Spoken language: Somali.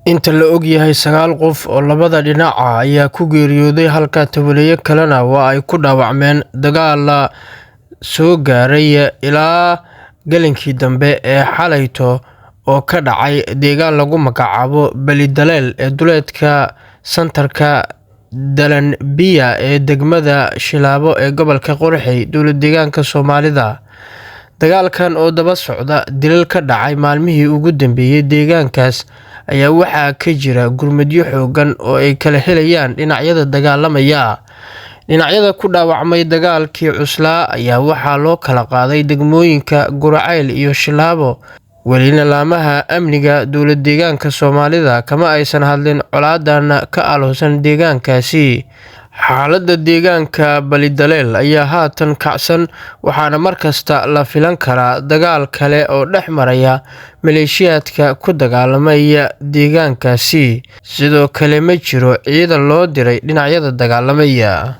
Inta la og yahay 9 qof oo labada dhinac ah ayaa ku geeriyooday halka tobaneeyo kalena waa ay ku dhaawacmeen dagaal soo gaaray ilaa galinkii dambe ee xalayto oo ka dhacay deegaan lagu magacaabo Balidaleel ee duleedka santarka Dalanbiya ee degmada Shilaabo ee gobolka Qorxey dowlad deegaanka Soomaalida. Dagaalkan oo daba socda dilal ka dhacay maalmihii ugu dambeeyay deegaankaas ayaa waxaa ka jira gurmadyo xoogan oo ay kala helayaan dhinacyada dagaalamaya. Dhinacyada ku dhaawacmay dagaalkii cuslaa ayaa waxaa loo kala qaaday degmooyinka Guraceel iyo Shilaabo. Welina laamaha amniga dowlad deegaanka Soomaalida kama aysan hadlin colaadan ka aloosan deegaankaasi. Xaaladda deegaanka Balidaleel ayaa haatan kacsan waxaana markasta la filan karaa dagaal kale oo dhex maraya maleeshiyaadka ku dagaalamaya deegaankaasi. Sidoo kale ma jiro ciidan loo diray dhinacyada dagaalamaya.